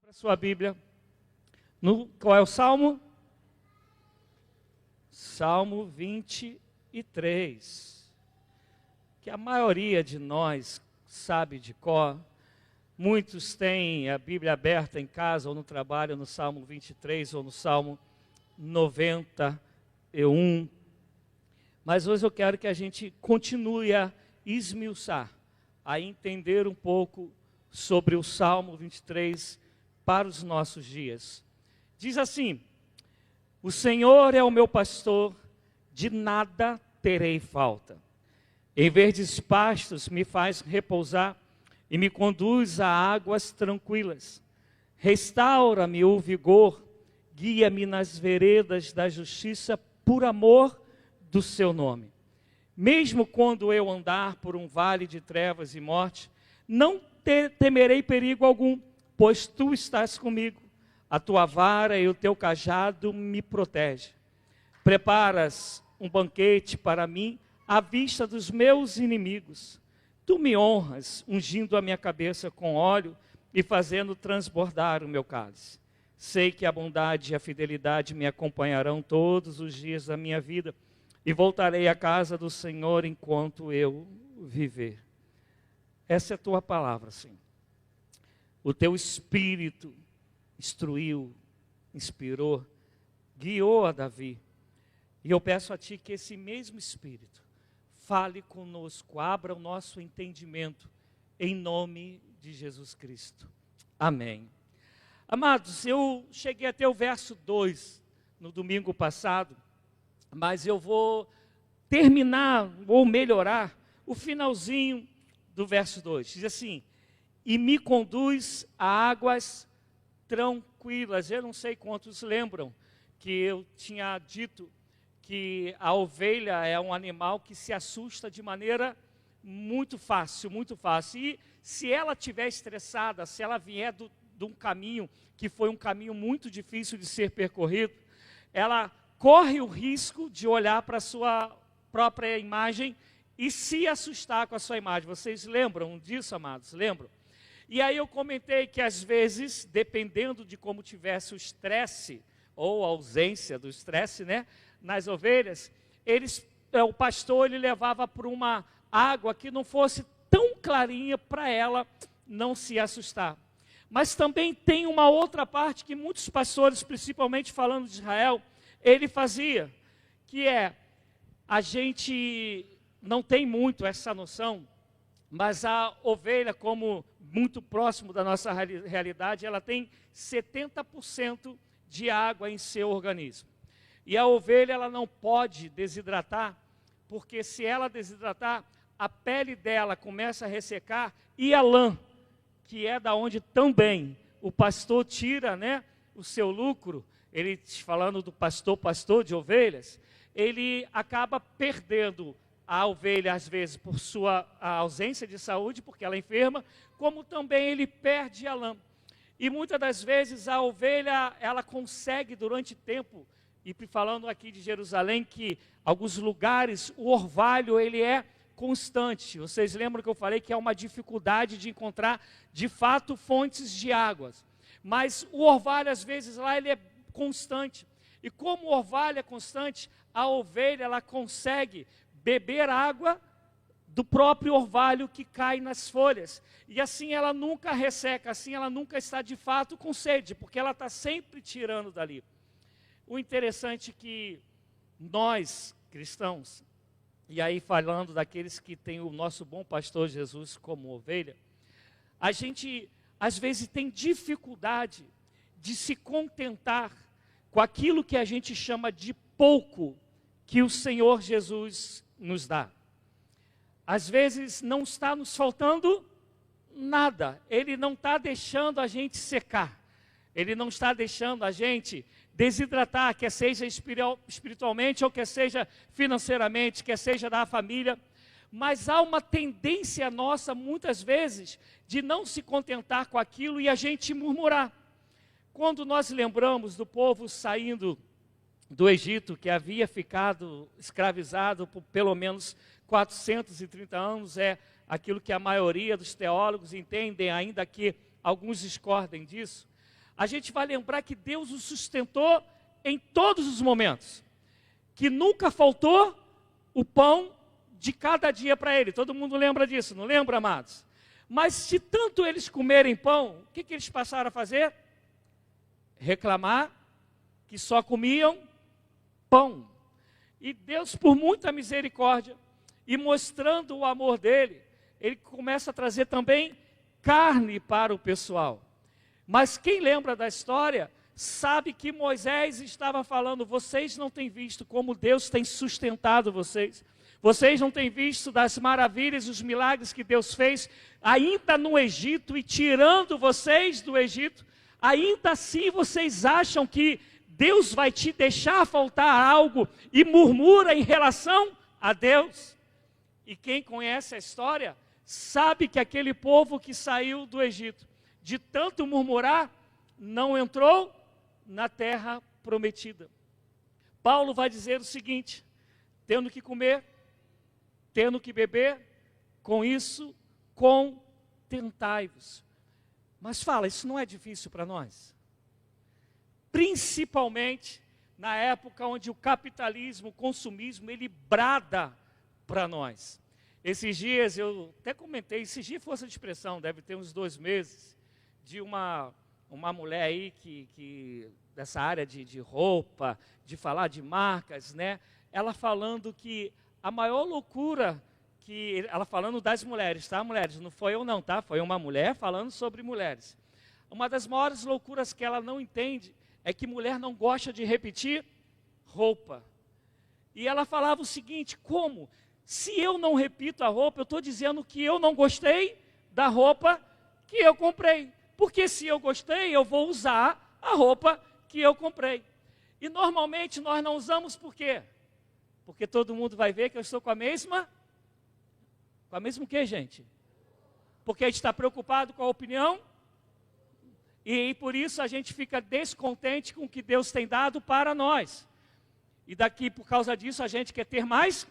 Abra sua Bíblia. Qual é o Salmo? Salmo 23. Que a maioria de nós sabe de cor. Muitos têm a Bíblia aberta em casa ou no trabalho, no Salmo 23 ou no Salmo 91. Mas hoje eu quero que a gente continue a esmiuçar, a entender um pouco sobre o Salmo 23 para os nossos dias. Diz assim: o Senhor é o meu pastor, de nada terei falta. Em verdes pastos me faz repousar e me conduz a águas tranquilas. Restaura-me o vigor, guia-me nas veredas da justiça por amor do seu nome. Mesmo quando eu andar por um vale de trevas e morte, não temerei perigo algum, pois tu estás comigo. A tua vara e o teu cajado me protegem. Preparas um banquete para mim à vista dos meus inimigos. Tu me honras, ungindo a minha cabeça com óleo e fazendo transbordar o meu cálice. Sei que a bondade e a fidelidade me acompanharão todos os dias da minha vida, e voltarei à casa do Senhor enquanto eu viver. Essa é a tua palavra, Senhor. O teu Espírito instruiu, inspirou, guiou a Davi. E eu peço a Ti que esse mesmo Espírito fale conosco, abra o nosso entendimento, em nome de Jesus Cristo. Amém. Amados, eu cheguei até o verso 2 no domingo passado, mas eu vou terminar ou melhorar o finalzinho do verso 2. Diz assim: e me conduz a águas tranquilas. Eu não sei quantos lembram que eu tinha dito que a ovelha é um animal que se assusta de maneira muito fácil, muito fácil. E se ela estiver estressada, se ela vier de um caminho que foi um caminho muito difícil de ser percorrido, ela corre o risco de olhar para a sua própria imagem e se assustar com a sua imagem. Vocês lembram disso, amados? Lembram? E aí eu comentei que às vezes, dependendo de como tivesse o estresse, ou a ausência do estresse, né, nas ovelhas, o pastor ele levava para uma água que não fosse tão clarinha para ela não se assustar. Mas também tem uma outra parte que muitos pastores, principalmente falando de Israel, ele fazia, que é, a gente não tem muito essa noção, mas a ovelha, como muito próximo da nossa realidade, ela tem 70% de água em seu organismo. E a ovelha, ela não pode desidratar, porque se ela desidratar, a pele dela começa a ressecar, e a lã, que é da onde também o pastor tira, né, o seu lucro, ele falando do pastor de ovelhas, ele acaba perdendo a ovelha, às vezes, por sua ausência de saúde, porque ela é enferma, como também ele perde a lã. E muitas das vezes a ovelha, ela consegue durante tempo, e falando aqui de Jerusalém, que alguns lugares o orvalho ele é constante. Vocês lembram que eu falei que é uma dificuldade de encontrar, de fato, fontes de águas. Mas o orvalho, às vezes, lá ele é constante. E como o orvalho é constante, a ovelha ela consegue beber água do próprio orvalho que cai nas folhas. E assim ela nunca resseca, assim ela nunca está de fato com sede, porque ela está sempre tirando dali. O interessante é que nós, cristãos, e aí falando daqueles que têm o nosso bom pastor Jesus como ovelha, a gente às vezes tem dificuldade de se contentar com aquilo que a gente chama de pouco que o Senhor Jesus nos dá. Às vezes não está nos faltando nada, Ele não está deixando a gente secar, Ele não está deixando a gente desidratar, quer seja espiritualmente ou quer seja financeiramente, quer seja da família, mas há uma tendência nossa, muitas vezes, de não se contentar com aquilo e a gente murmurar. Quando nós lembramos do povo saindo do Egito, que havia ficado escravizado por pelo menos 430 anos, é aquilo que a maioria dos teólogos entendem, ainda que alguns discordem disso. a gente vai lembrar que Deus o sustentou em todos os momentos. Que nunca faltou o pão de cada dia para ele. Todo mundo lembra disso, não lembra, amados? Mas se tanto eles comerem pão, o que eles passaram a fazer? Reclamar que só comiam pão. E Deus, por muita misericórdia, e mostrando o amor dele, ele começa a trazer também carne para o pessoal. Mas quem lembra da história, sabe que Moisés estava falando, vocês não têm visto como Deus tem sustentado vocês. Vocês não têm visto das maravilhas e os milagres que Deus fez, ainda no Egito e tirando vocês do Egito. Ainda assim vocês acham que Deus vai te deixar faltar algo e murmura em relação a Deus? E quem conhece a história, sabe que aquele povo que saiu do Egito, de tanto murmurar, não entrou na terra prometida. Paulo vai dizer o seguinte, tendo que comer, tendo que beber, com isso, contentai-vos. Mas fala, isso não é difícil para nós? Principalmente na época onde o capitalismo, o consumismo, ele brada para nós. Esses dias, eu até comentei, esses dias força de expressão, deve ter uns 2 meses, de uma mulher aí que dessa área de roupa, de falar de marcas, né? Ela falando que a maior loucura que ela falando das mulheres, tá, mulheres? Não foi eu não, tá? Foi uma mulher falando sobre mulheres. Uma das maiores loucuras que ela não entende é que mulher não gosta de repetir roupa. E ela falava o seguinte, como? Se eu não repito a roupa, eu estou dizendo que eu não gostei da roupa que eu comprei. Porque se eu gostei, eu vou usar a roupa que eu comprei. E normalmente nós não usamos por quê? Porque todo mundo vai ver que eu estou com a mesma... Com a mesma o quê, gente? Porque a gente está preocupado com a opinião e por isso a gente fica descontente com o que Deus tem dado para nós. E daqui, por causa disso, a gente quer ter mais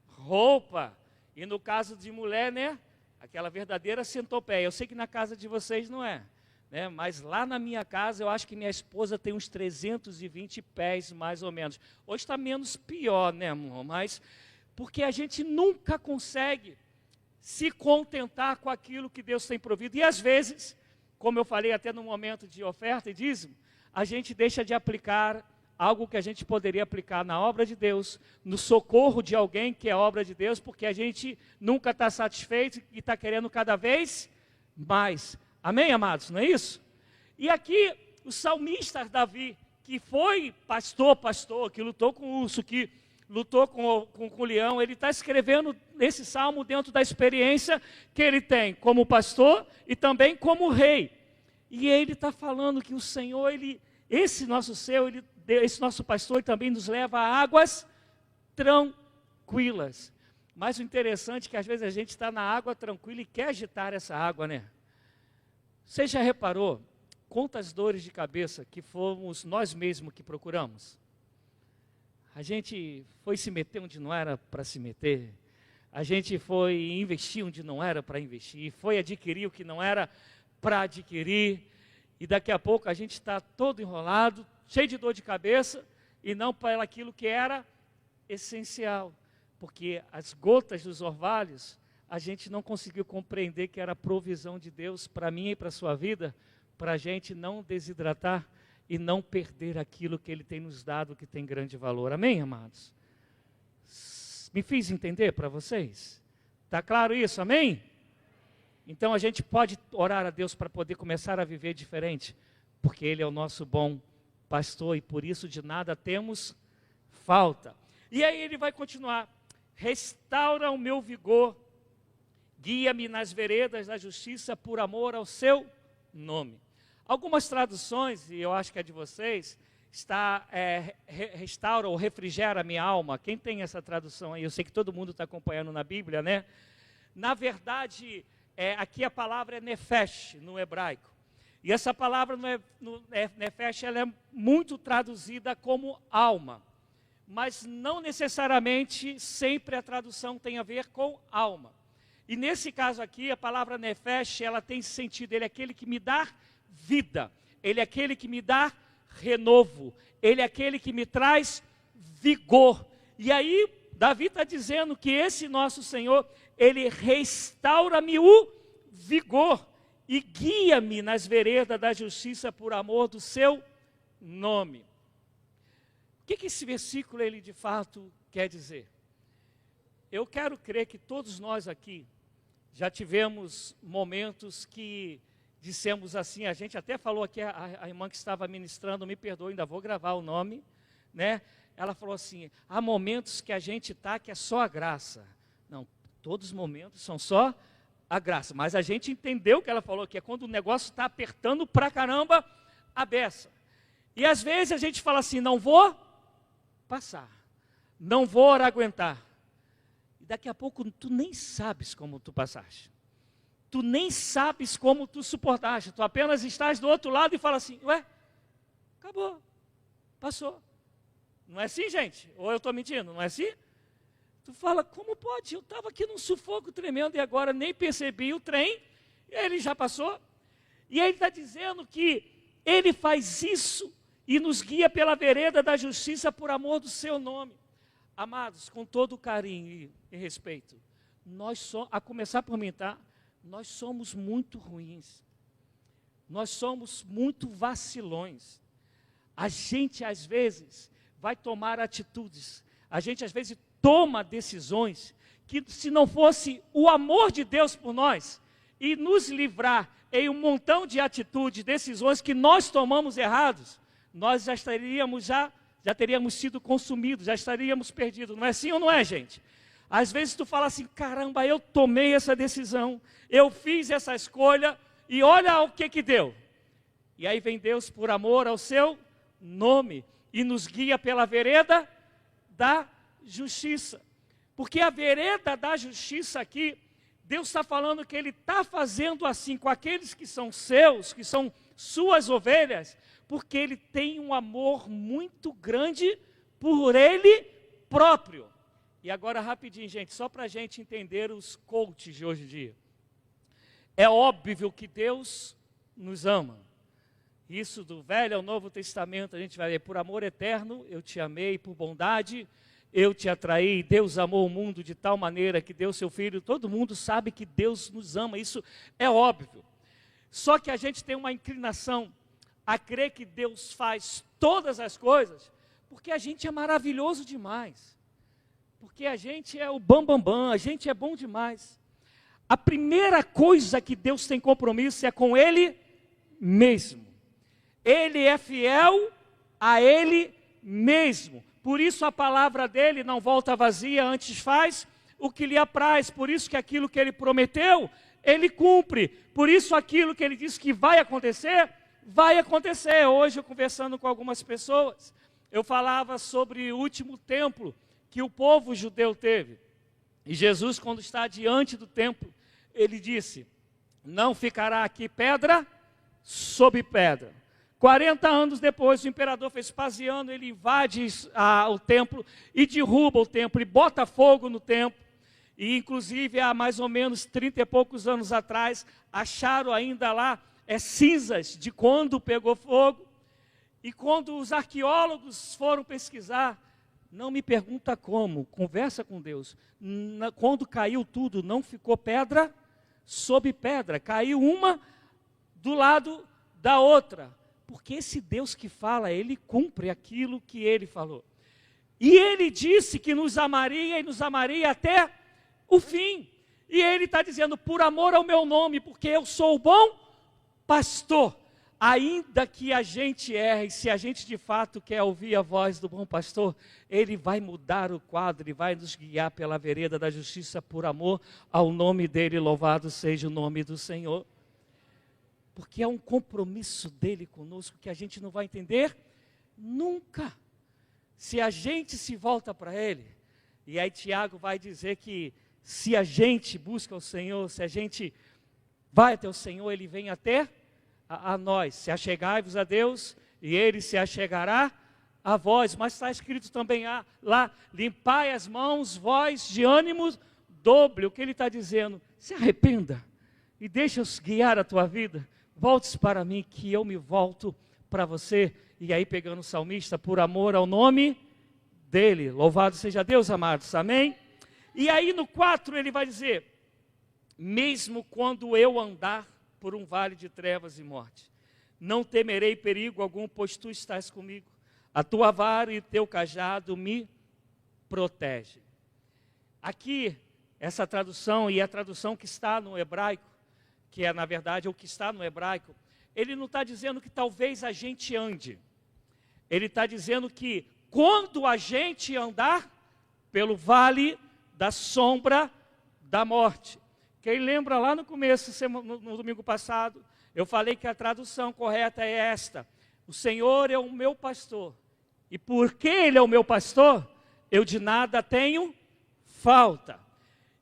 roupa. E no caso de mulher, né? Aquela verdadeira centopeia. Eu sei que na casa de vocês não é, né? Mas lá na minha casa, eu acho que minha esposa tem uns 320 pés, mais ou menos. Hoje está menos pior, né, amor? Mas porque a gente nunca consegue se contentar com aquilo que Deus tem provido. E às vezes, como eu falei até no momento de oferta e dízimo, a gente deixa de aplicar algo que a gente poderia aplicar na obra de Deus, no socorro de alguém que é obra de Deus, porque a gente nunca está satisfeito e está querendo cada vez mais. Amém, amados? Não é isso? E aqui, o salmista Davi, que foi pastor, que lutou com o urso, que lutou com o leão, ele está escrevendo esse salmo dentro da experiência que ele tem como pastor e também como rei. E ele está falando que o Senhor, esse nosso pastor, ele também nos leva a águas tranquilas. Mas o interessante é que às vezes a gente está na água tranquila e quer agitar essa água, né? Você já reparou quantas dores de cabeça que fomos nós mesmos que procuramos? A gente foi se meter onde não era para se meter. A gente foi investir onde não era para investir. Foi adquirir o que não era para adquirir. E daqui a pouco a gente está todo enrolado, cheio de dor de cabeça, e não para aquilo que era essencial. Porque as gotas dos orvalhos, a gente não conseguiu compreender que era a provisão de Deus para mim e para a sua vida, para a gente não desidratar e não perder aquilo que Ele tem nos dado, que tem grande valor. Amém, amados? Me fiz entender para vocês? Está claro isso? Amém? Então a gente pode orar a Deus para poder começar a viver diferente, porque Ele é o nosso bom pastor e por isso de nada temos falta. E aí ele vai continuar: restaura o meu vigor, guia-me nas veredas da justiça por amor ao seu nome. Algumas traduções, e eu acho que é de vocês, está restaura ou refrigera a minha alma. Quem tem essa tradução aí? Eu sei que todo mundo está acompanhando na Bíblia, né? Na verdade, aqui a palavra é nefesh, no hebraico. E essa palavra nefesh, ela é muito traduzida como alma. Mas não necessariamente sempre a tradução tem a ver com alma. E nesse caso aqui, a palavra nefesh, ela tem sentido, ele é aquele que me dá vida. Ele é aquele que me dá renovo. Ele é aquele que me traz vigor. E aí, Davi está dizendo que esse nosso Senhor, Ele restaura-me o vigor e guia-me nas veredas da justiça por amor do seu nome. O que esse versículo, ele de fato quer dizer? Eu quero crer que todos nós aqui já tivemos momentos que dissemos assim, a gente até falou aqui, a irmã que estava ministrando, me perdoe, ainda vou gravar o nome, né? Ela falou assim, há momentos que a gente está que é só a graça. Não, todos os momentos são só a graça, mas a gente entendeu o que ela falou, que é quando o negócio está apertando pra caramba a beça. E às vezes a gente fala assim, não vou passar, não vou aguentar. E daqui a pouco tu nem sabes como tu passaste. Tu nem sabes como tu suportaste. Tu apenas estás do outro lado e fala assim, ué, acabou, passou. Não é assim, gente? Ou eu estou mentindo, não é assim? Tu fala, como pode? Eu estava aqui num sufoco tremendo e agora nem percebi o trem, e ele já passou. E ele está dizendo que ele faz isso e nos guia pela vereda da justiça por amor do seu nome. Amados, com todo carinho e respeito, a começar por mim, tá? Nós somos muito ruins. Nós somos muito vacilões. A gente, às vezes, vai tomar atitudes. A gente, às vezes, toma decisões que, se não fosse o amor de Deus por nós e nos livrar em um montão de atitudes, decisões que nós tomamos errados, nós já teríamos sido consumidos, já estaríamos perdidos. Não é assim ou não é, gente? Às vezes tu fala assim, caramba, eu tomei essa decisão, eu fiz essa escolha e olha o que deu. E aí vem Deus por amor ao seu nome e nos guia pela vereda da justiça. Porque a vereda da justiça aqui, Deus está falando que Ele está fazendo assim com aqueles que são seus, que são suas ovelhas, porque Ele tem um amor muito grande por Ele próprio. E agora rapidinho, gente, só para a gente entender os coaches de hoje em dia. É óbvio que Deus nos ama. Isso do Velho ao Novo Testamento, a gente vai ver, por amor eterno, eu te amei, por bondade, eu te atraí. Deus amou o mundo de tal maneira que deu seu Filho. Todo mundo sabe que Deus nos ama, isso é óbvio. Só que a gente tem uma inclinação a crer que Deus faz todas as coisas, porque a gente é maravilhoso demais. Porque a gente é o bambambam, a gente é bom demais. A primeira coisa que Deus tem compromisso é com Ele mesmo. Ele é fiel a Ele mesmo. Por isso a palavra dele não volta vazia, antes faz o que lhe apraz. Por isso que aquilo que Ele prometeu, Ele cumpre. Por isso aquilo que Ele disse que vai acontecer, vai acontecer. Hoje eu conversando com algumas pessoas, eu falava sobre o último templo que o povo judeu teve. E Jesus, quando está diante do templo, Ele disse, não ficará aqui pedra sobre pedra. 40 anos depois, o imperador Vespasiano, ele invade o templo e derruba o templo e bota fogo no templo. E inclusive há mais ou menos 30 e poucos anos atrás, acharam ainda lá cinzas de quando pegou fogo. E quando os arqueólogos foram pesquisar, não me pergunta como, conversa com Deus. Quando caiu tudo, não ficou pedra sobre pedra, caiu uma do lado da outra. Porque esse Deus que fala, Ele cumpre aquilo que Ele falou. E Ele disse que nos amaria e nos amaria até o fim. E Ele está dizendo, por amor ao meu nome, porque eu sou o bom pastor. Ainda que a gente erre, se a gente de fato quer ouvir a voz do bom pastor, Ele vai mudar o quadro, Ele vai nos guiar pela vereda da justiça por amor ao nome dEle, louvado seja o nome do Senhor. Porque é um compromisso dEle conosco que a gente não vai entender nunca. Se a gente se volta para Ele, e aí Tiago vai dizer que se a gente busca o Senhor, se a gente vai até o Senhor, Ele vem até a nós. Se achegai-vos a Deus, e Ele se achegará a vós. Mas está escrito também lá, limpai as mãos, vós de ânimo dobre. O que Ele está dizendo? Se arrependa e deixa-os guiar a tua vida, volte-se para mim que eu me volto para você. E aí pegando o salmista, por amor ao nome dele. Louvado seja Deus, amados, amém? E aí no 4 ele vai dizer, mesmo quando eu andar por um vale de trevas e morte, não temerei perigo algum, pois tu estás comigo. A tua vara e o teu cajado me protegem. Aqui, essa tradução e a tradução que está no hebraico, que é na verdade o que está no hebraico, ele não está dizendo que talvez a gente ande. Ele está dizendo que quando a gente andar pelo vale da sombra da morte. Quem lembra lá no começo, no domingo passado, eu falei que a tradução correta é esta: o Senhor é o meu pastor, e porque Ele é o meu pastor, eu de nada tenho falta.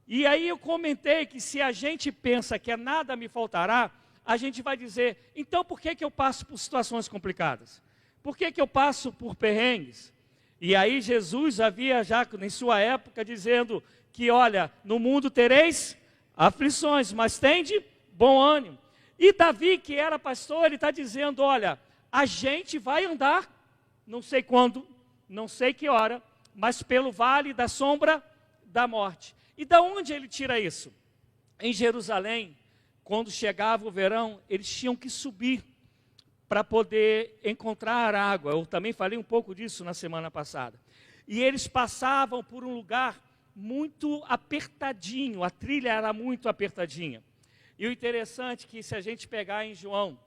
E aí eu comentei que se a gente pensa que nada me faltará, a gente vai dizer, então por que eu passo por situações complicadas? Por que eu passo por perrengues? E aí Jesus havia já em sua época dizendo que, olha, no mundo tereis aflições, mas tende bom ânimo. E Davi, que era pastor, ele está dizendo, olha, a gente vai andar, não sei quando, não sei que hora, mas pelo vale da sombra da morte. E da onde ele tira isso? Em Jerusalém, quando chegava o verão, eles tinham que subir para poder encontrar água. Eu também falei um pouco disso na semana passada. E eles passavam por um lugar muito apertadinho, a trilha era muito apertadinha. E o interessante é que se a gente pegar em João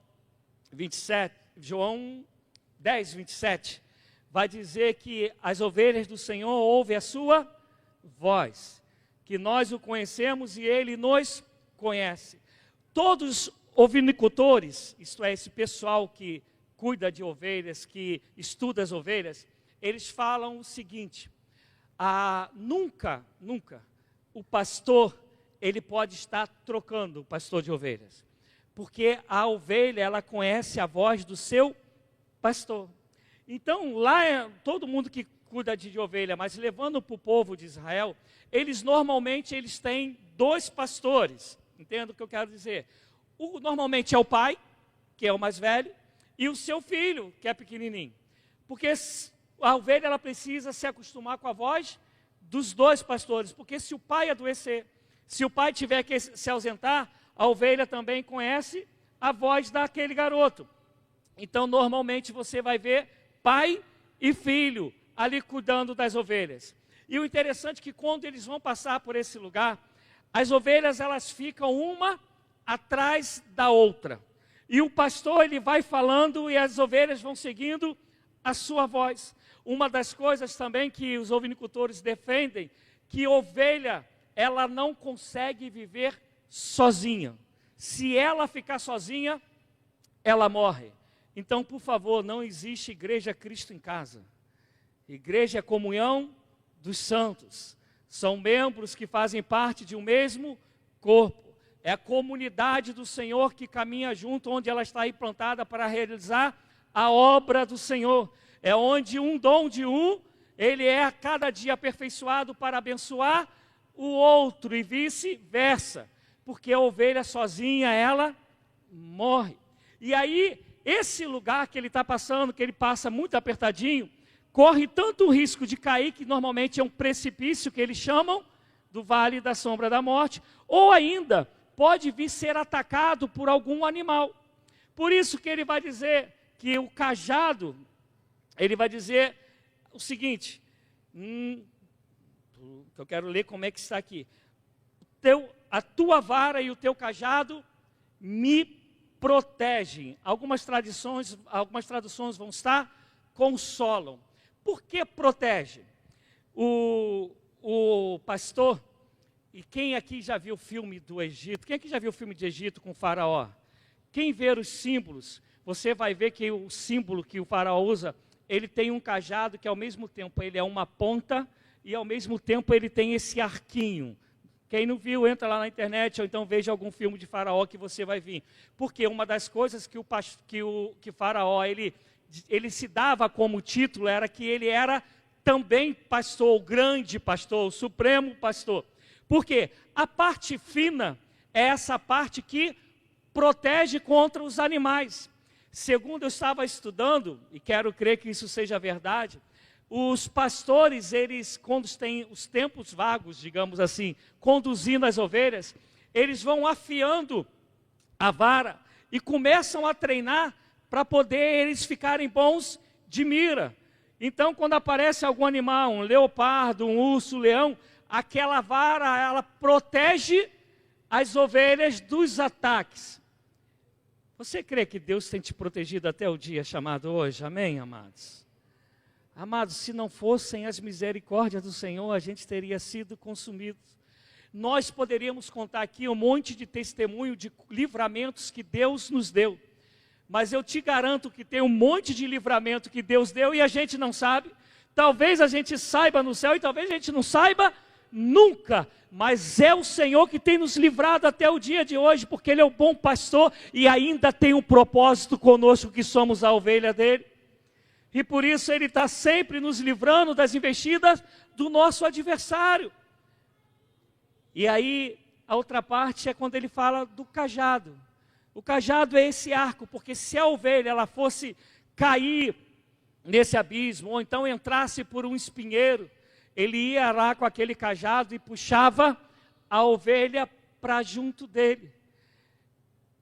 10, 27, vai dizer que as ovelhas do Senhor ouvem a sua voz, que nós o conhecemos e ele nos conhece. Todos ovinicultores, isto é, esse pessoal que cuida de ovelhas, que estuda as ovelhas, eles falam o seguinte, nunca o pastor, ele pode estar trocando o pastor de ovelhas, porque a ovelha, ela conhece a voz do seu pastor. Então, lá, todo mundo que cuida de ovelha, mas levando para o povo de Israel, normalmente eles têm 2 pastores, entenda o que eu quero dizer. Normalmente é o pai, que é o mais velho, e o seu filho, que é pequenininho. Porque a ovelha, ela precisa se acostumar com a voz dos 2 pastores, porque se o pai adoecer, se o pai tiver que se ausentar, a ovelha também conhece a voz daquele garoto. Então, normalmente você vai ver pai e filho ali cuidando das ovelhas. E o interessante é que quando eles vão passar por esse lugar, as ovelhas, elas ficam uma atrás da outra. E o pastor, ele vai falando e as ovelhas vão seguindo a sua voz. Uma das coisas também que os ovinicultores defendem, que ovelha, ela não consegue viver sozinha. Se ela ficar sozinha, ela morre. Então, por favor, não existe igreja Cristo em casa. Igreja é comunhão dos santos. São membros que fazem parte de um mesmo corpo. É a comunidade do Senhor que caminha junto, onde ela está aí plantada para realizar a obra do Senhor. É onde um dom de ele é a cada dia aperfeiçoado para abençoar o outro e vice-versa. Porque a ovelha sozinha, ela morre. E aí, esse lugar que ele está passando, que ele passa muito apertadinho, corre tanto o risco de cair, que normalmente é um precipício que eles chamam do vale da sombra da morte, ou ainda pode vir ser atacado por algum animal. Por isso que ele vai dizer que o cajado, ele vai dizer o seguinte, eu quero ler como é que está aqui. A tua vara e o teu cajado me protegem. Algumas traduções vão estar consolam. Por que protege? O pastor, e quem aqui já viu o filme do Egito? Quem aqui já viu o filme de Egito com o faraó? Quem ver os símbolos, você vai ver que o símbolo que o faraó usa, ele tem um cajado que ao mesmo tempo ele é uma ponta e ao mesmo tempo ele tem esse arquinho. Quem não viu, entra lá na internet ou então veja algum filme de faraó que você vai ver. Porque uma das coisas que o faraó, ele se dava como título, era que ele era também pastor, o grande pastor, o supremo pastor. Por quê? A parte fina é essa parte que protege contra os animais. Segundo eu estava estudando, e quero crer que isso seja verdade, os pastores, eles, quando têm os tempos vagos, digamos assim, conduzindo as ovelhas, eles vão afiando a vara e começam a treinar para poder eles ficarem bons de mira. Então, quando aparece algum animal, um leopardo, um urso, um leão, aquela vara, ela protege as ovelhas dos ataques. Você crê que Deus tem te protegido até o dia chamado hoje? Amém, amados? Amados, se não fossem as misericórdias do Senhor, a gente teria sido consumido. Nós poderíamos contar aqui um monte de testemunho de livramentos que Deus nos deu. Mas eu te garanto que tem um monte de livramento que Deus deu e a gente não sabe. Talvez a gente saiba no céu e talvez a gente não saiba nunca. Mas é o Senhor que tem nos livrado até o dia de hoje, porque Ele é o bom pastor e ainda tem um propósito conosco que somos a ovelha dEle. E por isso Ele está sempre nos livrando das investidas do nosso adversário. E aí, a outra parte é quando Ele fala do cajado. O cajado é esse arco, porque se a ovelha ela fosse cair nesse abismo, ou então entrasse por um espinheiro, Ele ia lá com aquele cajado e puxava a ovelha para junto dele.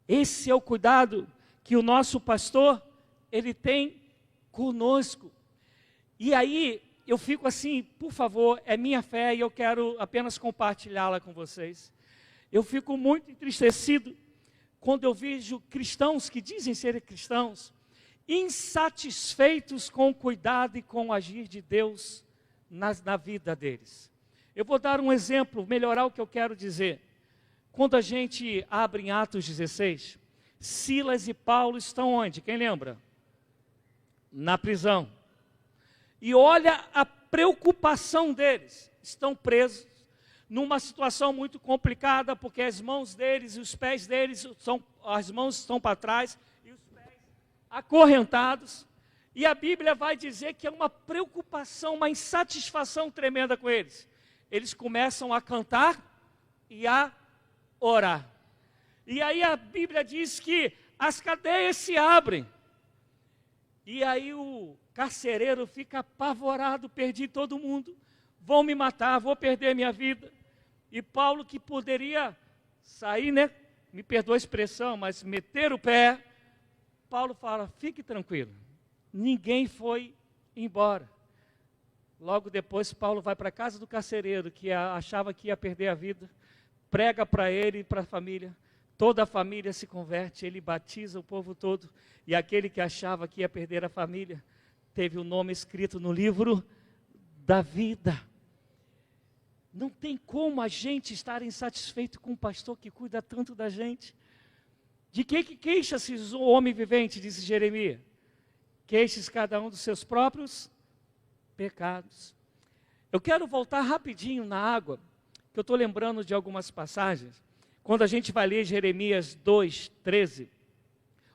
Esse é o cuidado que o nosso pastor, ele tem conosco. E aí, eu fico assim, por favor, é minha fé e eu quero apenas compartilhá-la com vocês. Eu fico muito entristecido quando eu vejo cristãos que dizem ser cristãos, insatisfeitos com o cuidado e com o agir de Deus na vida deles. Eu vou dar um exemplo, melhorar o que eu quero dizer. Quando a gente abre em Atos 16, Silas e Paulo estão onde? Quem lembra? Na prisão. E olha a preocupação deles. Estão presos numa situação muito complicada, porque as mãos deles e os pés deles, as mãos estão para trás e os pés acorrentados. E a Bíblia vai dizer que é uma preocupação, uma insatisfação tremenda com eles. Eles começam a cantar e a orar. E aí a Bíblia diz que as cadeias se abrem. E aí o carcereiro fica apavorado, perdi todo mundo, vão me matar, vou perder minha vida. E Paulo, que poderia sair, né, me perdoa a expressão, mas meter o pé, Paulo fala, fique tranquilo, ninguém foi embora. Logo depois Paulo vai para a casa do carcereiro, que achava que ia perder a vida, prega para ele e para a família. Toda a família se converte, ele batiza o povo todo. E aquele que achava que ia perder a família, teve o nome escrito no livro da vida. Não tem como a gente estar insatisfeito com um pastor que cuida tanto da gente. De que queixa-se o homem vivente, disse Jeremias? Queixe-se cada um dos seus próprios pecados. Eu quero voltar rapidinho na água, que eu estou lembrando de algumas passagens. Quando a gente vai ler Jeremias 2:13,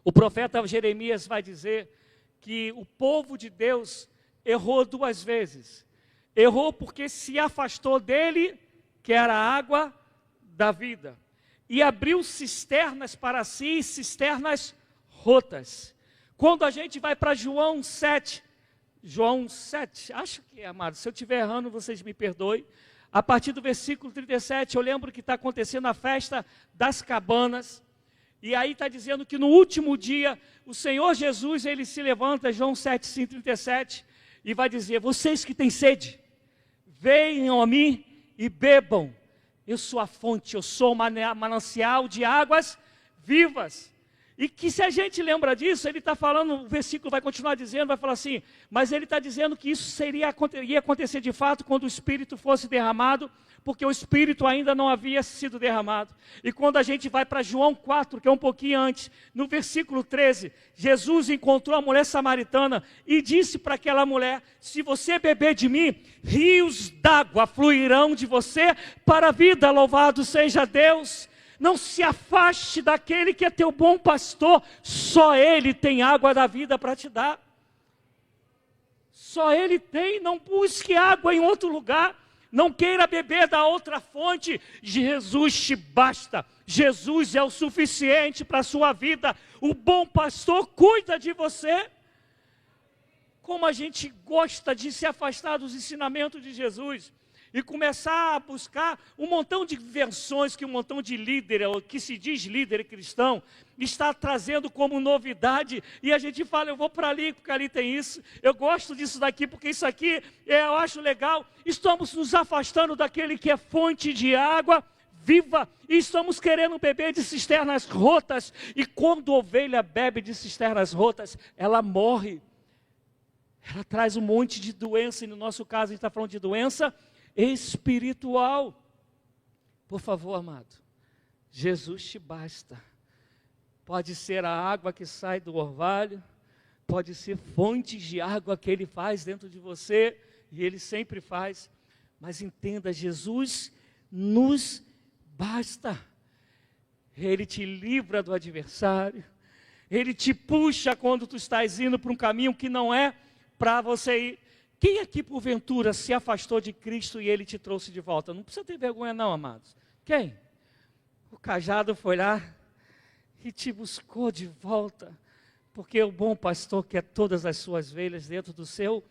o profeta Jeremias vai dizer que o povo de Deus errou 2 vezes. Errou porque se afastou dele, que era a água da vida, e abriu cisternas para si, cisternas rotas. Quando a gente vai para João 7, acho que é, amado, se eu estiver errando, vocês me perdoem. A partir do versículo 37, eu lembro que está acontecendo a festa das cabanas, e aí está dizendo que no último dia, o Senhor Jesus, ele se levanta, João 7, 37, e vai dizer, vocês que têm sede, venham a mim e bebam, eu sou a fonte, eu sou o manancial de águas vivas. E que se a gente lembra disso, ele está falando, o versículo vai continuar dizendo, vai falar assim, mas ele está dizendo que isso ia acontecer de fato quando o Espírito fosse derramado, porque o Espírito ainda não havia sido derramado. E quando a gente vai para João 4, que é um pouquinho antes, no versículo 13, Jesus encontrou a mulher samaritana e disse para aquela mulher, se você beber de mim, rios d'água fluirão de você para a vida, louvado seja Deus. Não se afaste daquele que é teu bom pastor, só Ele tem água da vida para te dar. Só Ele tem, não busque água em outro lugar, não queira beber da outra fonte. Jesus te basta. Jesus é o suficiente para a sua vida. O bom pastor cuida de você. Como a gente gosta de se afastar dos ensinamentos de Jesus e começar a buscar um montão de versões que um montão de líder, que se diz líder cristão, está trazendo como novidade, e a gente fala, eu vou para ali porque ali tem isso, eu gosto disso daqui porque isso aqui eu acho legal. Estamos nos afastando daquele que é fonte de água viva, e estamos querendo beber de cisternas rotas, e quando a ovelha bebe de cisternas rotas, ela morre, ela traz um monte de doença, e no nosso caso a gente está falando de doença espiritual. Por favor, amado, Jesus te basta. Pode ser a água que sai do orvalho, pode ser fontes de água que Ele faz dentro de você, e Ele sempre faz, mas entenda, Jesus nos basta. Ele te livra do adversário, Ele te puxa quando tu estás indo para um caminho que não é para você ir. Quem aqui porventura se afastou de Cristo e Ele te trouxe de volta? Não precisa ter vergonha não, amados. Quem? O cajado foi lá e te buscou de volta, porque o bom pastor quer todas as suas ovelhas dentro do seu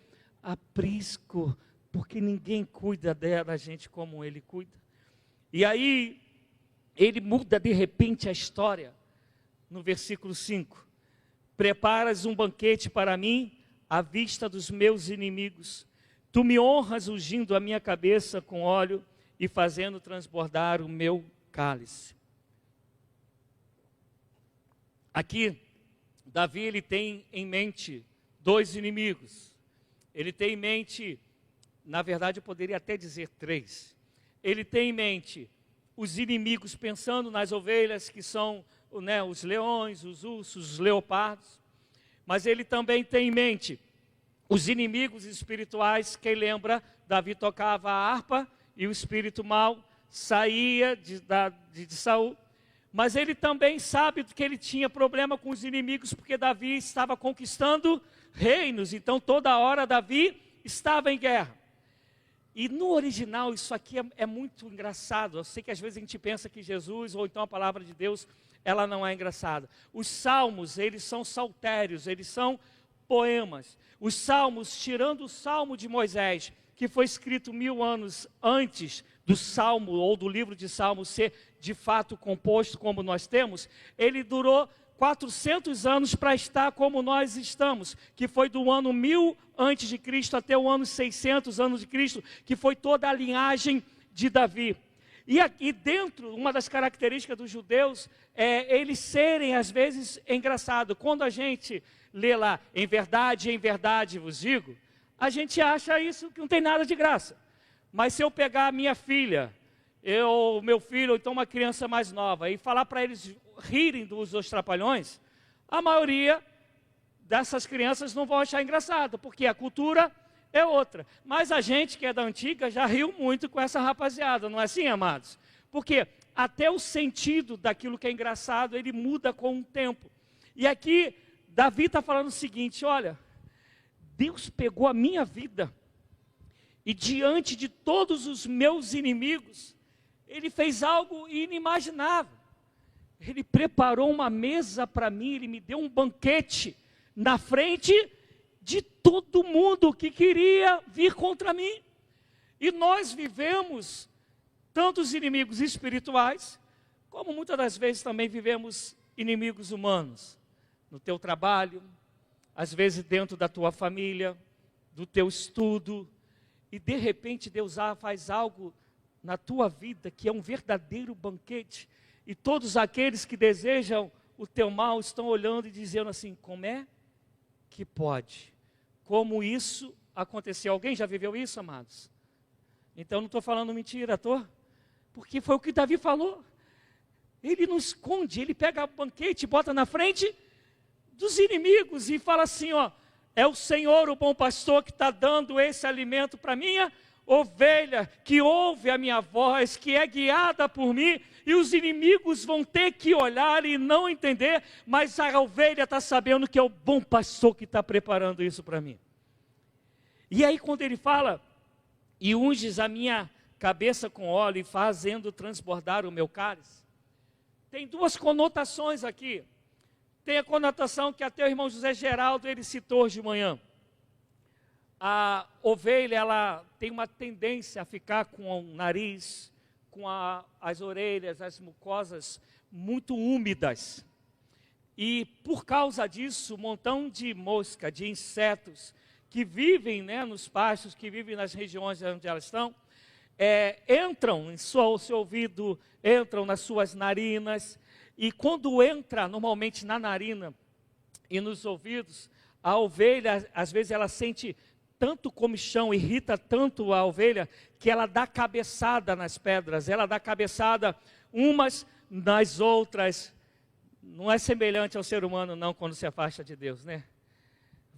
aprisco, porque ninguém cuida da gente como Ele cuida. E aí, Ele muda de repente a história, no versículo 5. Preparas um banquete para mim, à vista dos meus inimigos. Tu me honras ungindo a minha cabeça com óleo e fazendo transbordar o meu cálice. Aqui, Davi, ele tem em mente dois inimigos. Ele tem em mente, na verdade eu poderia até dizer três. Ele tem em mente os inimigos, pensando nas ovelhas que são, né, os leões, os ursos, os leopardos. Mas ele também tem em mente os inimigos espirituais. Quem lembra, Davi tocava a harpa e o espírito mau saía de Saul. Mas ele também sabe que ele tinha problema com os inimigos, porque Davi estava conquistando reinos. Então toda hora Davi estava em guerra. E no original isso aqui é muito engraçado. Eu sei que às vezes a gente pensa que Jesus, ou então a palavra de Deus, ela não é engraçada. Os salmos, eles são saltérios, eles são poemas. Os salmos, tirando o salmo de Moisés, que foi escrito 1000 anos antes do salmo, ou do livro de Salmos ser de fato composto como nós temos, ele durou 400 anos para estar como nós estamos, que foi do ano 1000 antes de Cristo até o ano 600 anos de Cristo, que foi toda a linhagem de Davi. E aqui dentro, uma das características dos judeus é eles serem às vezes engraçado. Quando a gente lê lá, em verdade vos digo, a gente acha isso que não tem nada de graça. Mas se eu pegar a minha filha, meu filho, ou então uma criança mais nova, e falar para eles rirem dos Trapalhões, a maioria dessas crianças não vão achar engraçado, porque a cultura é outra. Mas a gente que é da antiga já riu muito com essa rapaziada, não é assim, amados? Porque até o sentido daquilo que é engraçado, ele muda com o tempo. E aqui, Davi está falando o seguinte, olha, Deus pegou a minha vida, e diante de todos os meus inimigos, Ele fez algo inimaginável. Ele preparou uma mesa para mim, Ele me deu um banquete na frente de todo mundo que queria vir contra mim. E nós vivemos tantos inimigos espirituais, como muitas das vezes também vivemos inimigos humanos. No teu trabalho, às vezes dentro da tua família, do teu estudo. E de repente Deus faz algo na tua vida que é um verdadeiro banquete. E todos aqueles que desejam o teu mal estão olhando e dizendo assim, como é que pode? Como isso aconteceu? Alguém já viveu isso, amados? Então não estou falando mentira, porque foi o que Davi falou. Ele não esconde, ele pega o banquete e bota na frente dos inimigos e fala assim, ó, é o Senhor, o bom pastor, que está dando esse alimento para minha ovelha, que ouve a minha voz, que é guiada por mim, e os inimigos vão ter que olhar e não entender, mas a ovelha está sabendo que é o bom pastor que está preparando isso para mim. E aí quando ele fala, e unges a minha cabeça com óleo e fazendo transbordar o meu cálice. Tem duas conotações aqui. Tem a conotação que até o irmão José Geraldo, ele citou hoje de manhã. A ovelha, ela tem uma tendência a ficar com o nariz, com as orelhas, as mucosas muito úmidas. E por causa disso, um montão de mosca, de insetos que vivem, né, nos pastos, que vivem nas regiões onde elas estão, entram em seu ouvido, entram nas suas narinas. E quando entra normalmente na narina e nos ouvidos, a ovelha, às vezes ela sente tanto comichão, irrita tanto a ovelha, que ela dá cabeçada nas pedras, ela dá cabeçada umas nas outras. Não é semelhante ao ser humano não, quando se afasta de Deus, né?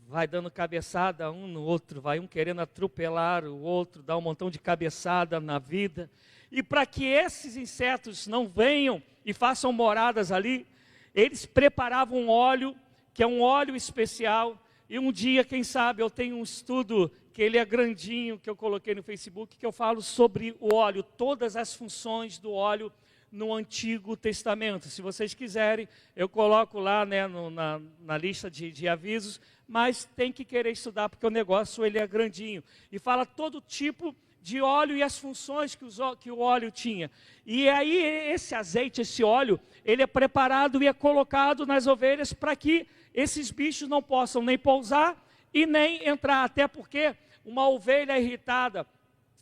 Vai dando cabeçada um no outro, vai um querendo atropelar o outro, dá um montão de cabeçada na vida. E para que esses insetos não venham e façam moradas ali, eles preparavam um óleo, que é um óleo especial. E um dia, quem sabe, eu tenho um estudo, que ele é grandinho, que eu coloquei no Facebook, que eu falo sobre o óleo, todas as funções do óleo no Antigo Testamento. Se vocês quiserem, eu coloco lá, né, na lista de avisos, mas tem que querer estudar, porque o negócio ele é grandinho. E fala todo tipo de óleo e as funções que o óleo tinha. E aí esse azeite, esse óleo, ele é preparado e é colocado nas ovelhas para que esses bichos não possam nem pousar e nem entrar. Até porque uma ovelha irritada,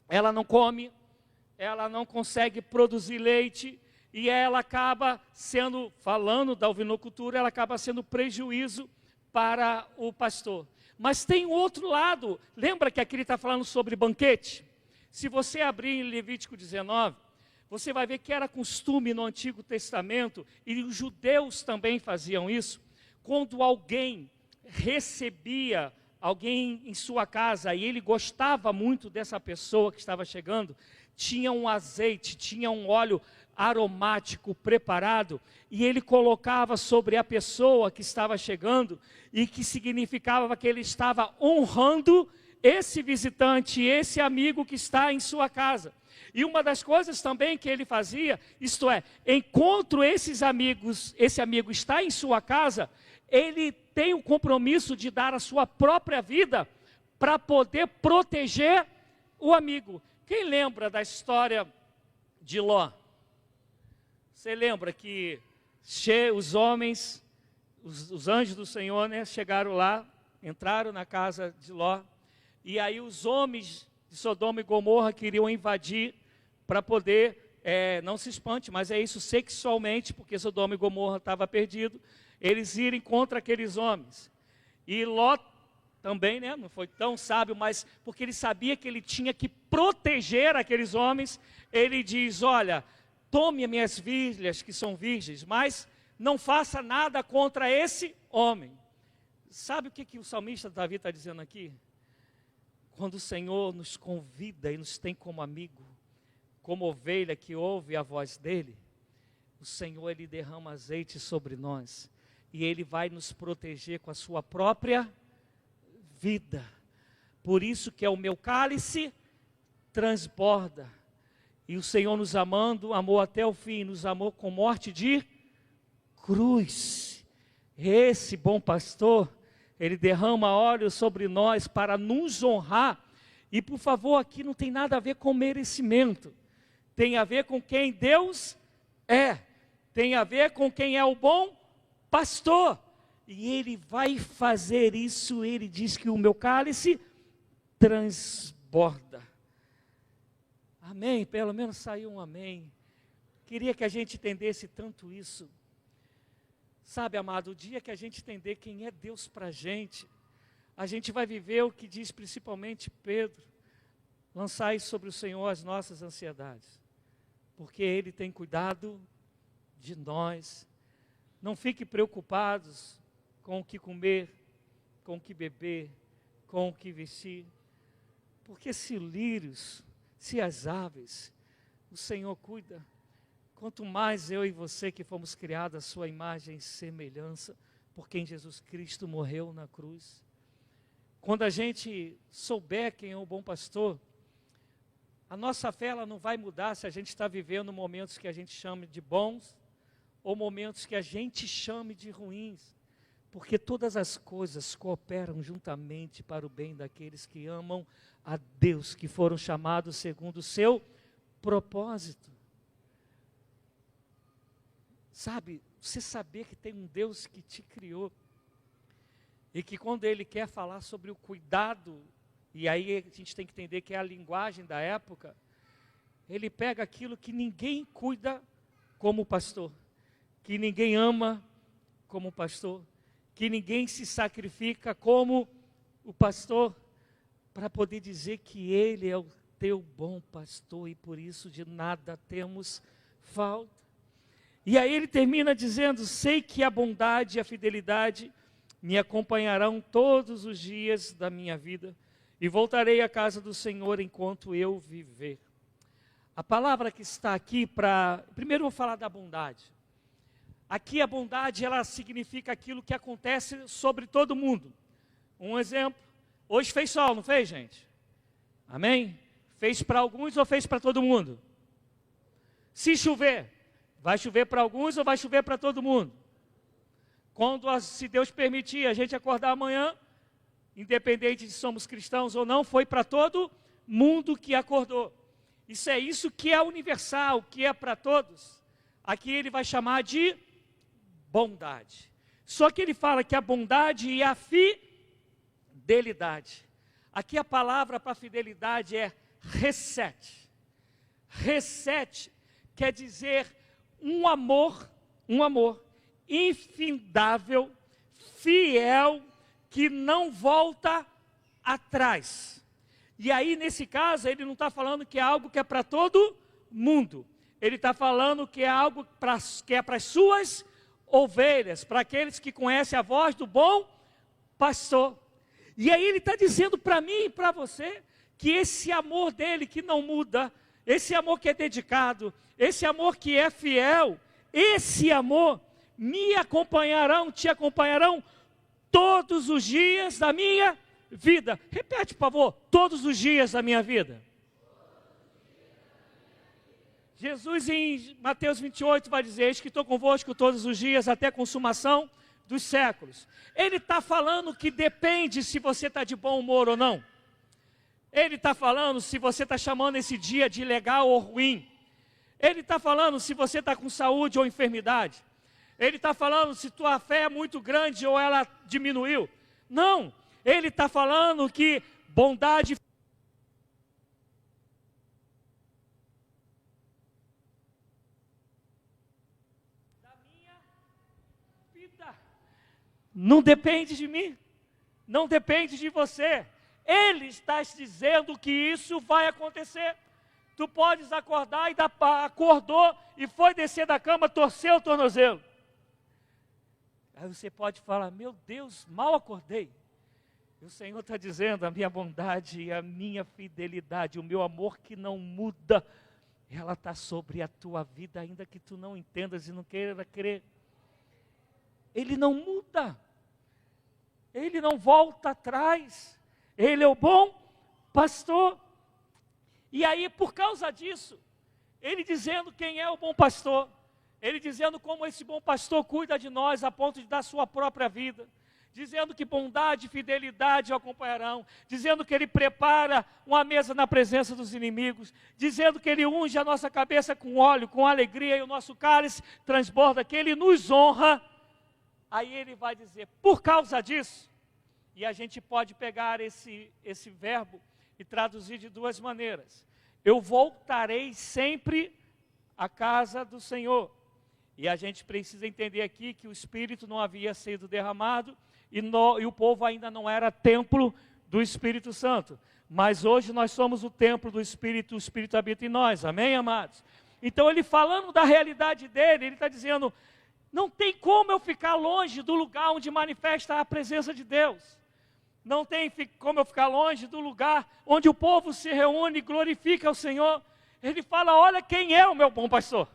ela não come, ela não consegue produzir leite, e ela acaba sendo, falando da ovinocultura, ela acaba sendo prejuízo para o pastor. Mas tem um outro lado. Lembra que aqui ele está falando sobre banquete? Se você abrir em Levítico 19, você vai ver que era costume no Antigo Testamento, e os judeus também faziam isso, quando alguém recebia alguém em sua casa, e ele gostava muito dessa pessoa que estava chegando, tinha um azeite, tinha um óleo aromático preparado, e ele colocava sobre a pessoa que estava chegando, e que significava que ele estava honrando esse visitante, esse amigo que está em sua casa. E uma das coisas também que ele fazia, isto é, enquanto esses amigos, esse amigo está em sua casa, ele tem o compromisso de dar a sua própria vida para poder proteger o amigo. Quem lembra da história de Ló? Você lembra que os homens, os anjos do Senhor, né, chegaram lá, entraram na casa de Ló, e aí os homens de Sodoma e Gomorra queriam invadir para poder, não se espante, mas é isso, sexualmente, porque Sodoma e Gomorra estava perdido, eles irem contra aqueles homens. E Ló também, né, não foi tão sábio, mas porque ele sabia que ele tinha que proteger aqueles homens, ele diz: olha, tome as minhas filhas que são virgens, mas não faça nada contra esse homem. Sabe o que o salmista Davi está dizendo aqui? Quando o Senhor nos convida e nos tem como amigo, como ovelha que ouve a voz dele, o Senhor, ele derrama azeite sobre nós, e ele vai nos proteger com a sua própria vida. Por isso que é o meu cálice transborda. E o Senhor, nos amando, amou até o fim, nos amou com morte de cruz. Esse bom pastor, ele derrama óleo sobre nós para nos honrar. E por favor, aqui não tem nada a ver com merecimento, tem a ver com quem Deus é, tem a ver com quem é o bom pastor. E ele vai fazer isso. Ele diz que o meu cálice transborda. Amém? Pelo menos saiu um amém. Queria que a gente entendesse tanto isso. Sabe, amado, o dia que a gente entender quem é Deus para a gente vai viver o que diz principalmente Pedro: lançai sobre o Senhor as nossas ansiedades, porque Ele tem cuidado de nós. Não fiquem preocupados com o que comer, com o que beber, com o que vestir, porque se lírios, se as aves, o Senhor cuida, quanto mais eu e você, que fomos criados à sua imagem e semelhança, por quem Jesus Cristo morreu na cruz. Quando a gente souber quem é o bom pastor, A nossa fé ela não vai mudar se a gente está vivendo momentos que a gente chama de bons ou momentos que a gente chame de ruins. Porque todas as coisas cooperam juntamente para o bem daqueles que amam a Deus, que foram chamados segundo o seu propósito. Sabe, você saber que tem um Deus que te criou, e que quando Ele quer falar sobre o cuidado, e aí a gente tem que entender que é a linguagem da época, Ele pega aquilo que ninguém cuida como o pastor, que ninguém ama como o pastor, que ninguém se sacrifica como o pastor, para poder dizer que Ele é o teu bom pastor e por isso de nada temos falta. E aí ele termina dizendo: sei que a bondade e a fidelidade me acompanharão todos os dias da minha vida e voltarei à casa do Senhor enquanto eu viver. A palavra que está aqui primeiro eu vou falar da bondade. Aqui a bondade, ela significa aquilo que acontece sobre todo mundo. Um exemplo, hoje fez sol, não fez, gente? Amém? Fez para alguns ou fez para todo mundo? Se chover, vai chover para alguns ou vai chover para todo mundo? Se Deus permitir a gente acordar amanhã, independente de somos cristãos ou não, foi para todo mundo que acordou. Isso que é universal, que é para todos. Aqui ele vai chamar de bondade. Só que ele fala que a bondade e a fidelidade. Aqui a palavra para fidelidade é reset. Reset quer dizer um amor infindável, fiel, que não volta atrás. E aí nesse caso ele não está falando que é algo que é para todo mundo. Ele está falando que é algo que é para as suas ovelhas, para aqueles que conhecem a voz do bom pastor. E aí ele está dizendo para mim e para você, que esse amor dele que não muda, esse amor que é dedicado, esse amor que é fiel, esse amor te acompanharão todos os dias da minha vida. Repete, por favor, todos os dias da minha vida. Jesus em Mateus 28 vai dizer: eis que estou convosco todos os dias até a consumação dos séculos. Ele está falando que depende se você está de bom humor ou não. Ele está falando se você está chamando esse dia de legal ou ruim. Ele está falando se você está com saúde ou enfermidade. Ele está falando se tua fé é muito grande ou ela diminuiu. Não, ele está falando que bondade da minha vida não depende de mim, não depende de você. Ele está dizendo que isso vai acontecer. Tu podes acordar e acordou e foi descer da cama, torceu o tornozelo. Aí você pode falar: meu Deus, mal acordei. E o Senhor está dizendo: a minha bondade e a minha fidelidade, o meu amor que não muda, ela está sobre a tua vida, ainda que tu não entendas e não queira crer. Ele não muda. Ele não volta atrás. Ele é o bom pastor. E aí, por causa disso, ele dizendo quem é o bom pastor, ele dizendo como esse bom pastor cuida de nós a ponto de dar sua própria vida, dizendo que bondade e fidelidade o acompanharão, dizendo que ele prepara uma mesa na presença dos inimigos, dizendo que ele unge a nossa cabeça com óleo, com alegria, e o nosso cálice transborda, que ele nos honra. Aí ele vai dizer: por causa disso, e a gente pode pegar esse verbo e traduzir de duas maneiras: eu voltarei sempre à casa do Senhor. E a gente precisa entender aqui que o Espírito não havia sido derramado e o povo ainda não era templo do Espírito Santo. Mas hoje nós somos o templo do Espírito, o Espírito habita em nós, amém, amados? Então ele falando da realidade dele, ele está dizendo: não tem como eu ficar longe do lugar onde manifesta a presença de Deus. Não tem como eu ficar longe do lugar onde o povo se reúne e glorifica o Senhor. Ele fala: olha quem é o meu bom pastor.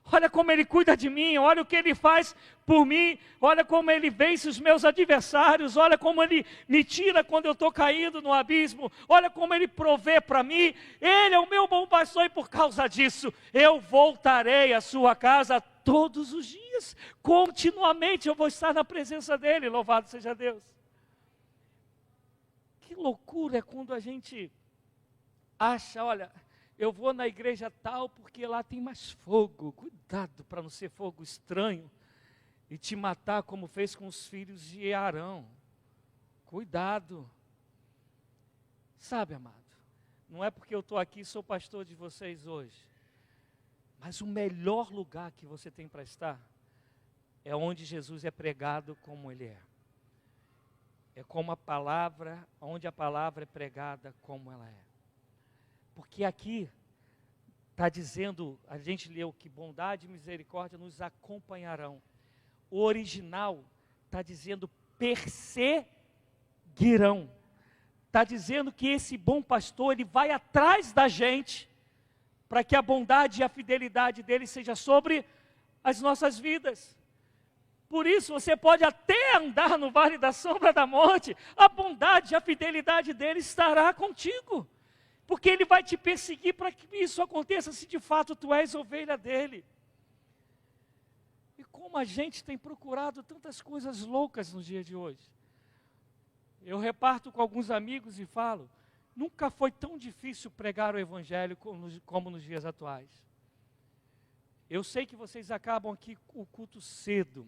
Olha como Ele cuida de mim, olha o que Ele faz por mim, olha como Ele vence os meus adversários, olha como Ele me tira quando eu estou caído no abismo, olha como Ele provê para mim, Ele é o meu bom pastor e por causa disso eu voltarei à sua casa todos os dias, continuamente eu vou estar na presença dEle, louvado seja Deus. Que loucura é quando a gente acha, olha, eu vou na igreja tal porque lá tem mais fogo. Cuidado para não ser fogo estranho e te matar como fez com os filhos de Arão. Cuidado. Sabe, amado, não é porque eu estou aqui e sou pastor de vocês hoje, mas o melhor lugar que você tem para estar é onde Jesus é pregado como Ele é. É como a palavra, onde a palavra é pregada como ela é. Porque aqui está dizendo, a gente leu que bondade e misericórdia nos acompanharão. O original está dizendo perseguirão. Está dizendo que esse bom pastor, ele vai atrás da gente, para que a bondade e a fidelidade dele seja sobre as nossas vidas. Por isso você pode até andar no vale da sombra da morte, a bondade e a fidelidade dele estará contigo. Porque Ele vai te perseguir para que isso aconteça, se de fato tu és ovelha dEle. E como a gente tem procurado tantas coisas loucas no dia de hoje. Eu reparto com alguns amigos e falo, nunca foi tão difícil pregar o Evangelho como nos dias atuais. Eu sei que vocês acabam aqui o culto cedo,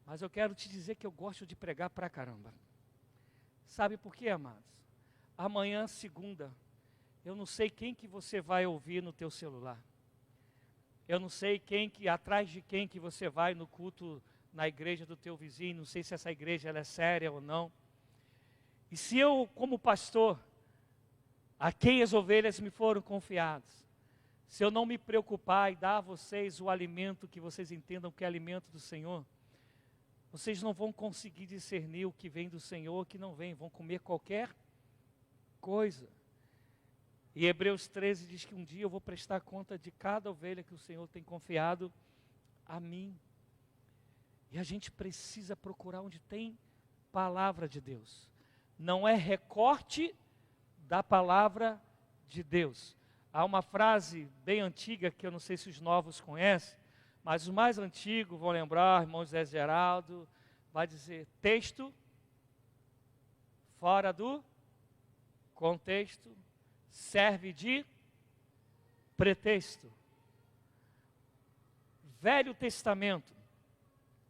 mas eu quero te dizer que eu gosto de pregar pra caramba. Sabe por quê, amados? Amanhã, segunda, eu não sei quem que você vai ouvir no teu celular. Eu não sei atrás de quem que você vai no culto na igreja do teu vizinho. Não sei se essa igreja ela é séria ou não. E se eu, como pastor, a quem as ovelhas me foram confiadas, se eu não me preocupar e dar a vocês o alimento que vocês entendam que é alimento do Senhor, vocês não vão conseguir discernir o que vem do Senhor e o que não vem. Vão comer qualquer coisa. E Hebreus 13 diz que um dia eu vou prestar conta de cada ovelha que o Senhor tem confiado a mim. E a gente precisa procurar onde tem palavra de Deus. Não é recorte da palavra de Deus. Há uma frase bem antiga que eu não sei se os novos conhecem, mas os mais antigos vão lembrar, irmão José Geraldo, vai dizer, texto fora do contexto serve de pretexto. Velho Testamento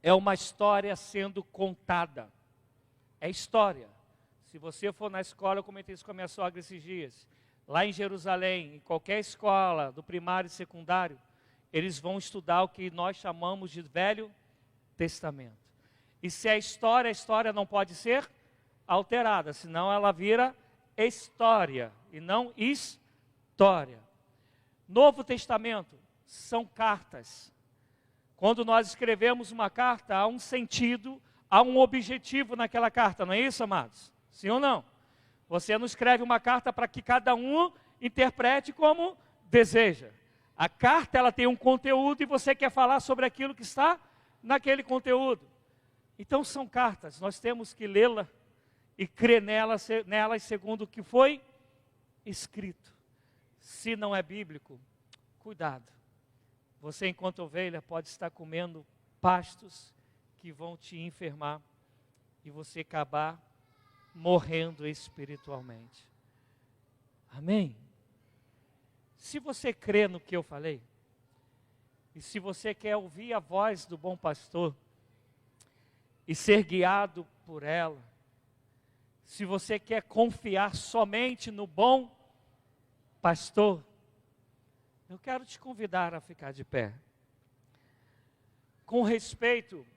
é uma história sendo contada. É história. Se você for na escola, eu comentei isso com a minha sogra esses dias. Lá em Jerusalém, em qualquer escola do primário e secundário, eles vão estudar o que nós chamamos de Velho Testamento. E se é história, a história não pode ser alterada, senão ela vira história e não história. Novo Testamento são cartas. Quando nós escrevemos uma carta, há um sentido, há um objetivo naquela carta, não é isso, amados? Sim ou não? Você não escreve uma carta para que cada um interprete como deseja. A carta, ela tem um conteúdo e você quer falar sobre aquilo que está naquele conteúdo. Então são cartas, nós temos que lê-la e crer nelas segundo o que foi escrito. Se não é bíblico, cuidado. Você, enquanto ovelha, pode estar comendo pastos que vão te enfermar e você acabar morrendo espiritualmente. Amém? Se você crê no que eu falei, e se você quer ouvir a voz do bom pastor e ser guiado por ela, se você quer confiar somente no bom pastor, eu quero te convidar a ficar de pé. Com respeito,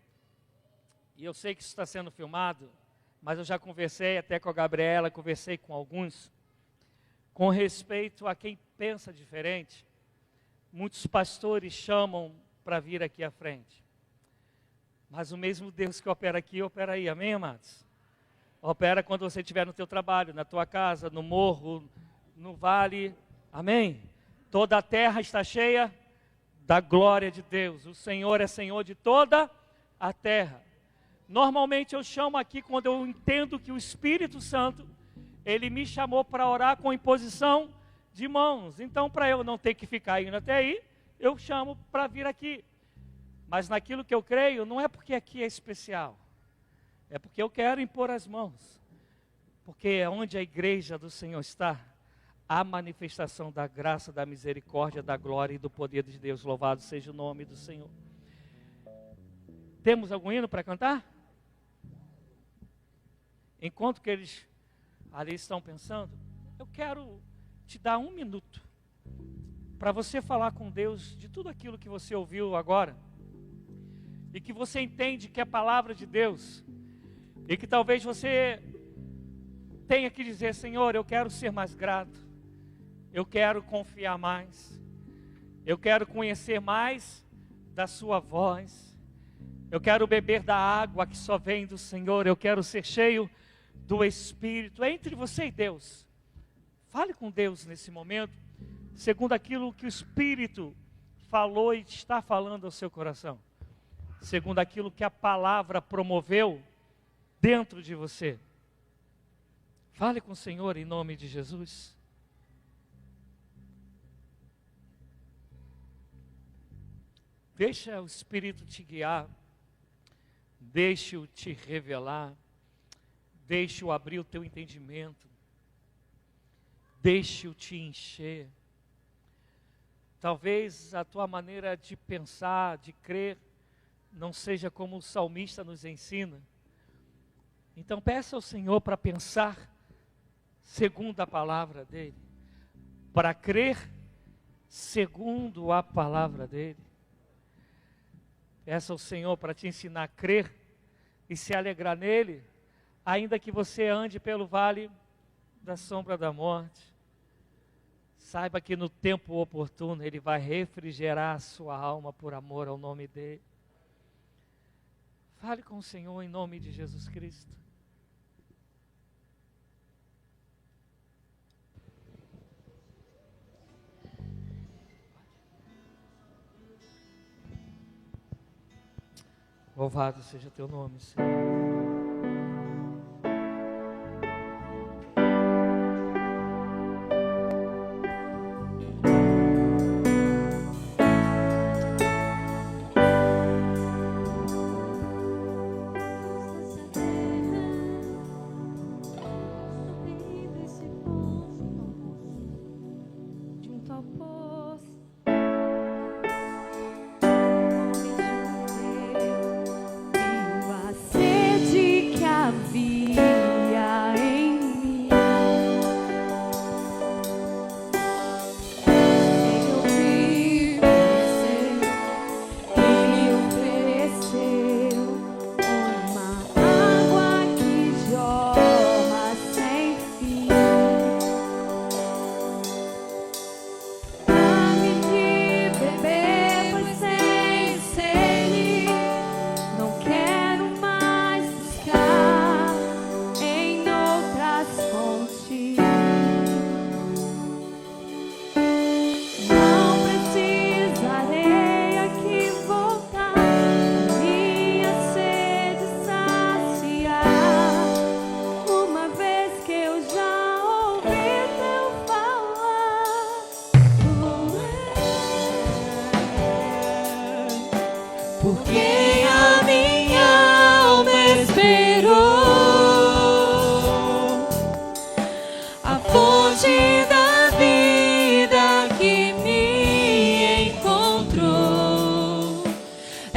e eu sei que isso está sendo filmado, mas eu já conversei até com a Gabriela, conversei com alguns, com respeito a quem pensa diferente, muitos pastores chamam para vir aqui à frente. Mas o mesmo Deus que opera aqui, opera aí, amém, amados? Opera quando você estiver no teu trabalho, na tua casa, no morro, no vale, amém? Toda a terra está cheia da glória de Deus. O Senhor é Senhor de toda a terra. Normalmente eu chamo aqui quando eu entendo que o Espírito Santo, Ele me chamou para orar com imposição de mãos. Então, para eu não ter que ficar indo até aí, eu chamo para vir aqui. Mas naquilo que eu creio, não é porque aqui é especial. É porque eu quero impor as mãos. Porque é onde a igreja do Senhor está, a manifestação da graça, da misericórdia, da glória e do poder de Deus. Louvado seja o nome do Senhor. Temos algum hino para cantar? Enquanto que eles ali estão pensando, eu quero te dar 1 minuto para você falar com Deus de tudo aquilo que você ouviu agora e que você entende que é a palavra de Deus e que talvez você tenha que dizer: Senhor, eu quero ser mais grato, eu quero confiar mais, eu quero conhecer mais da sua voz, eu quero beber da água que só vem do Senhor, eu quero ser cheio do Espírito. É entre você e Deus. Fale com Deus nesse momento, segundo aquilo que o Espírito falou e está falando ao seu coração, segundo aquilo que a palavra promoveu dentro de você. Fale com o Senhor em nome de Jesus. Deixa o Espírito te guiar, deixe-o te revelar, deixe-o abrir o teu entendimento, deixe-o te encher. Talvez a tua maneira de pensar, de crer, não seja como o salmista nos ensina. Então peça ao Senhor para pensar segundo a palavra dEle, para crer segundo a palavra dEle. Peça ao Senhor para te ensinar a crer e se alegrar nele, ainda que você ande pelo vale da sombra da morte. Saiba que no tempo oportuno Ele vai refrigerar a sua alma por amor ao nome dEle. Fale com o Senhor em nome de Jesus Cristo. Louvado seja teu nome, Senhor.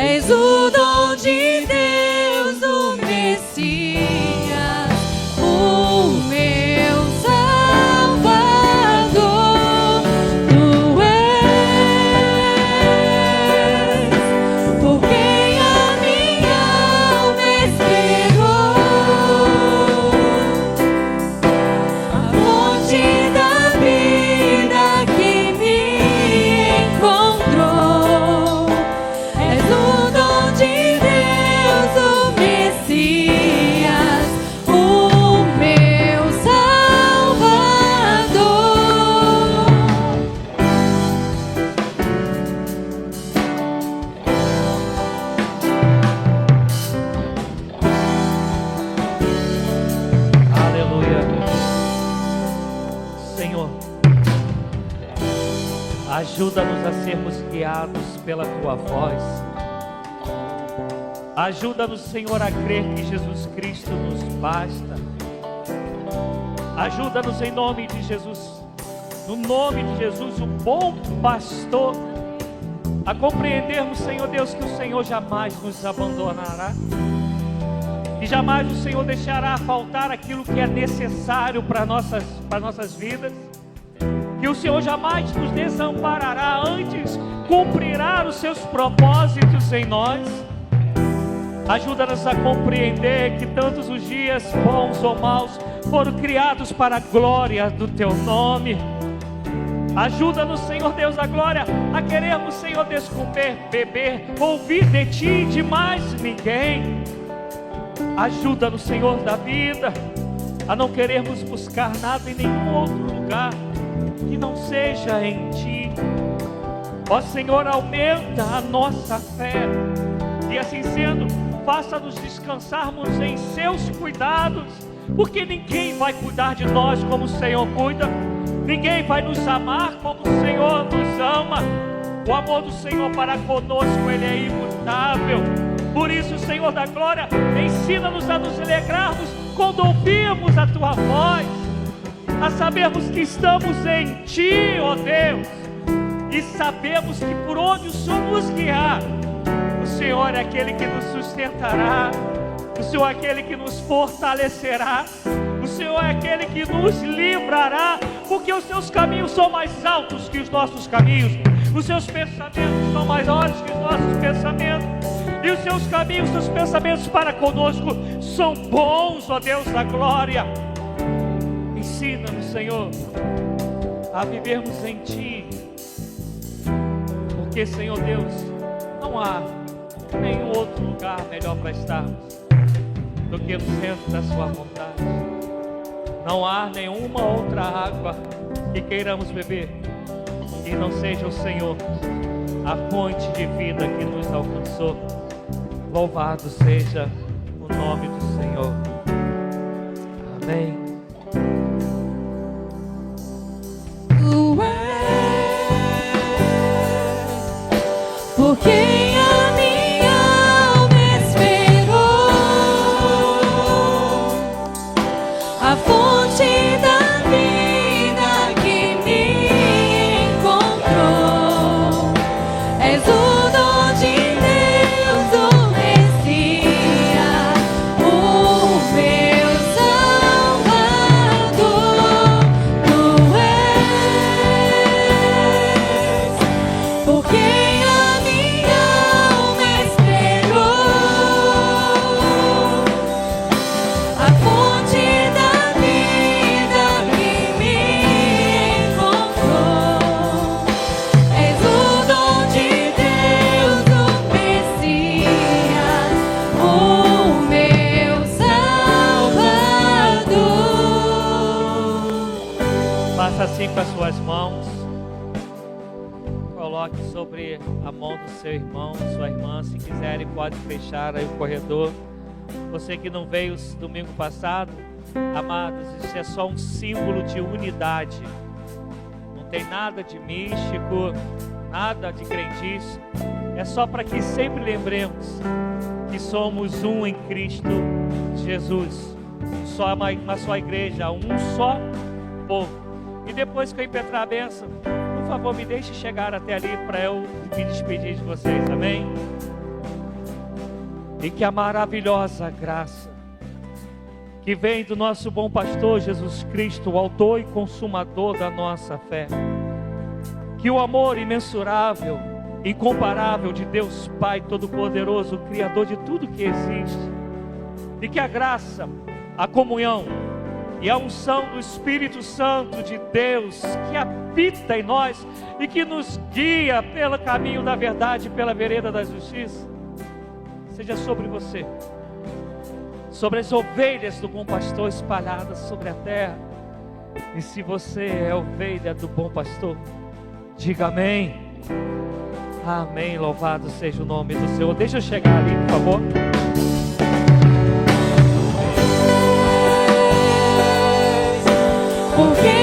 És o dom de Ajuda-nos a sermos guiados pela Tua voz. Ajuda-nos, Senhor, a crer que Jesus Cristo nos basta. Ajuda-nos em nome de Jesus, no nome de Jesus, o bom pastor, a compreendermos, Senhor Deus, que o Senhor jamais nos abandonará, que jamais o Senhor deixará faltar aquilo que é necessário para nossas vidas, que o Senhor jamais nos desamparará, antes cumprirá os seus propósitos em nós. Ajuda-nos a compreender que tantos os dias, bons ou maus, foram criados para a glória do Teu nome. Ajuda-nos, Senhor Deus da glória, a querermos, Senhor Deus, comer, beber, ouvir de Ti e de mais ninguém. Ajuda-nos, Senhor da vida, a não querermos buscar nada em nenhum outro lugar que não seja em Ti. Ó Senhor, aumenta a nossa fé, e assim sendo, faça-nos descansarmos em Seus cuidados, porque ninguém vai cuidar de nós como o Senhor cuida, ninguém vai nos amar como o Senhor nos ama. O amor do Senhor para conosco, Ele é imutável. Por isso, Senhor da glória, ensina-nos a nos alegrarmos quando ouvimos a Tua voz, a sabermos que estamos em Ti, ó Deus, e sabemos que por onde o Senhor nos guiar, o Senhor é aquele que nos sustentará, o Senhor é aquele que nos fortalecerá, o Senhor é aquele que nos livrará, porque os Seus caminhos são mais altos que os nossos caminhos, os Seus pensamentos são maiores que os nossos pensamentos, e os Seus caminhos, os Seus pensamentos para conosco são bons, ó Deus da glória. Ensina-nos, Senhor, a vivermos em Ti, porque, Senhor Deus, não há nenhum outro lugar melhor para estarmos do que no centro da Sua vontade. Não há nenhuma outra água que queiramos beber que não seja o Senhor, a fonte de vida que nos alcançou. Louvado seja o nome do Senhor. Amém. Porque a minha alma esperou a fonte da vida que me encontrou. És o dom de Deus, o Messias, o meu Salvador. Tu és, porque assim com as suas mãos, coloque sobre a mão do seu irmão, sua irmã. Se quiserem, pode fechar aí o corredor. Você que não veio domingo passado, amados, isso é só um símbolo de unidade, não tem nada de místico, nada de crendice, é só para que sempre lembremos que somos um em Cristo Jesus, só uma só igreja, um só povo. E depois que eu impetrar a bênção, por favor, me deixe chegar até ali para eu me despedir de vocês, amém? E que a maravilhosa graça que vem do nosso bom pastor Jesus Cristo, o autor e consumador da nossa fé, que o amor imensurável, incomparável de Deus Pai Todo-Poderoso, o Criador de tudo que existe, e que a graça, a comunhão e a unção do Espírito Santo de Deus que habita em nós e que nos guia pelo caminho da verdade, pela vereda da justiça, seja sobre você, sobre as ovelhas do bom pastor espalhadas sobre a terra. E se você é ovelha do bom pastor, diga amém. Amém, louvado seja o nome do Senhor. Deixa eu chegar ali, por favor. Porque